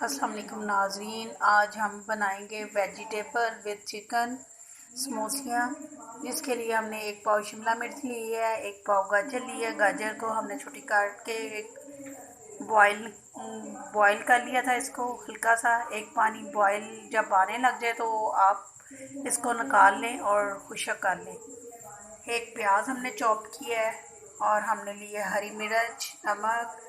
अस्सलाम वालेकुम नाज़रीन, आज हम बनाएंगे वेजिटेबल विद चिकन समोसियाँ। जिसके लिए हमने एक पाव शिमला मिर्च ली है, एक पाव गाजर ली है। गाजर को हमने छोटी काट के एक बॉयल कर लिया था। इसको हल्का सा एक पानी बॉयल जब आने लग जाए तो आप इसको निकाल लें और खुशक कर लें। एक प्याज हमने चॉप किया है और हमने ली है हरी मिर्च, नमक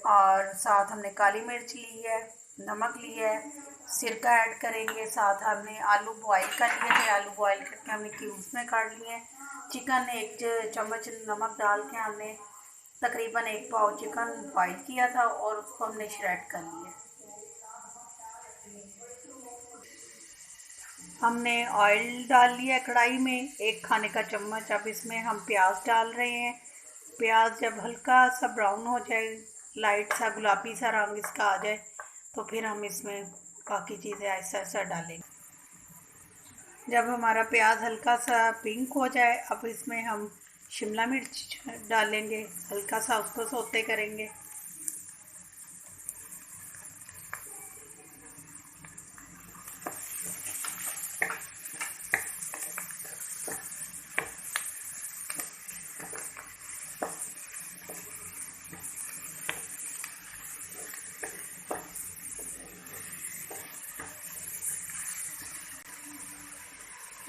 और साथ हमने काली मिर्च ली है, नमक लिया है, सिरका ऐड करेंगे। साथ हमने आलू बॉईल कर लिए थे, आलू बॉईल करके हमने क्यूब्स में काट लिए हैं। चिकन एक चम्मच नमक डाल के हमने तकरीबन एक पाव चिकन बॉईल किया था और उसको हमने श्रेड कर लिया। हमने ऑयल डाल लिया कढ़ाई में, एक खाने का चम्मच। अब इसमें हम प्याज डाल रहे हैं। प्याज जब हल्का सा ब्राउन हो जाए, लाइट सा गुलाबी सा रंग इसका आ जाए, तो फिर हम इसमें बाकी चीज़ें ऐसा ऐसा डालेंगे। जब हमारा प्याज हल्का सा पिंक हो जाए, अब इसमें हम शिमला मिर्च डालेंगे, हल्का सा उसको सौते करेंगे।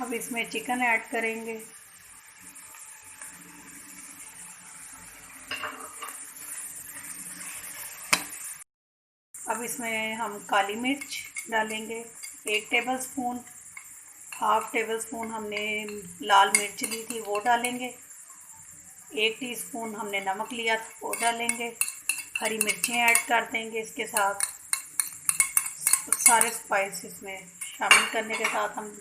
अब इसमें चिकन ऐड करेंगे। अब इसमें हम काली मिर्च डालेंगे 1 टेबलस्पून। हाफ़ टेबल स्पून हमने लाल मिर्च ली थी वो डालेंगे। 1 टीस्पून हमने नमक लिया था वो डालेंगे। हरी मिर्चें ऐड कर देंगे इसके साथ। सारे स्पाइस इसमें शामिल करने के साथ हम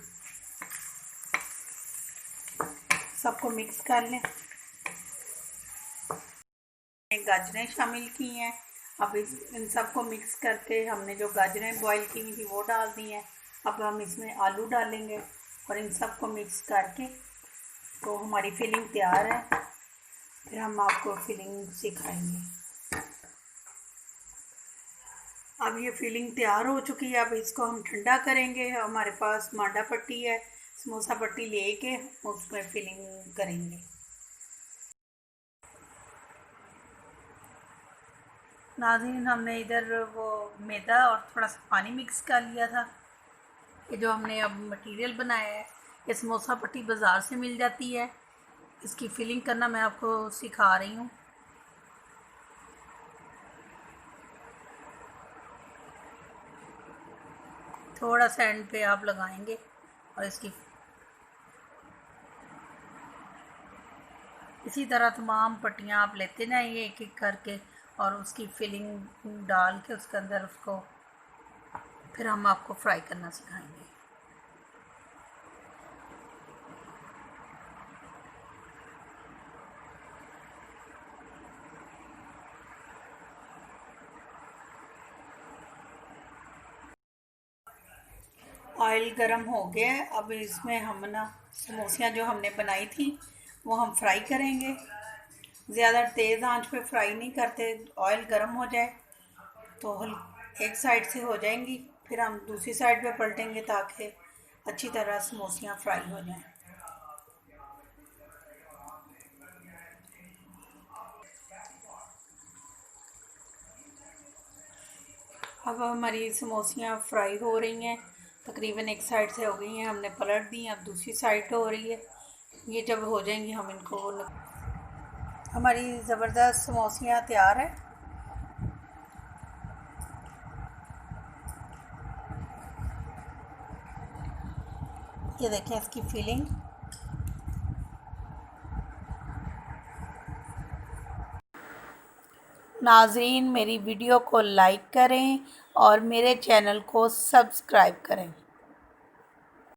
सबको मिक्स कर लें। गाजरें शामिल की हैं। अब इन सबको मिक्स करके हमने जो गाजरें बॉईल की हुई थी वो डाल दी हैं। अब हम इसमें आलू डालेंगे और इन सबको मिक्स करके तो हमारी फिलिंग तैयार है। फिर हम आपको फिलिंग सिखाएंगे। अब ये फिलिंग तैयार हो चुकी है। अब इसको हम ठंडा करेंगे। हमारे पास मांडा पट्टी है, समोसा पट्टी लेके उसमें फिलिंग करेंगे। नाज़रीन, हमने इधर वो मैदा और थोड़ा सा पानी मिक्स कर लिया था। ये जो हमने अब मटेरियल बनाया है, ये समोसा पट्टी बाज़ार से मिल जाती है। इसकी फिलिंग करना मैं आपको सिखा रही हूँ। थोड़ा सा एंड पे आप लगाएंगे और इसकी इसी तरह तमाम पट्टियाँ आप लेते जाइए एक एक करके और उसकी फिलिंग डाल के उसके अंदर उसको फिर हम आपको फ्राई करना सिखाएंगे। ऑयल गरम हो गया है। अब इसमें हम ना समोसियाँ जो हमने बनाई थी वो हम फ्राई करेंगे। ज़्यादा तेज़ आंच पे फ्राई नहीं करते, ऑयल गरम हो जाए तो एक साइड से हो जाएंगी, फिर हम दूसरी साइड पे पलटेंगे ताकि अच्छी तरह समोसियाँ फ्राई हो जाएं। अब हमारी समोसियाँ फ्राई हो रही हैं, तकरीबन एक साइड से हो गई हैं, हमने पलट दी। अब दूसरी साइड हो रही है। ये जब हो जाएंगी हम इनको हमारी ज़बरदस्त समोसियाँ तैयार है। ये देखें इसकी फीलिंग। नाज़रीन, मेरी वीडियो को लाइक करें और मेरे चैनल को सब्सक्राइब करें।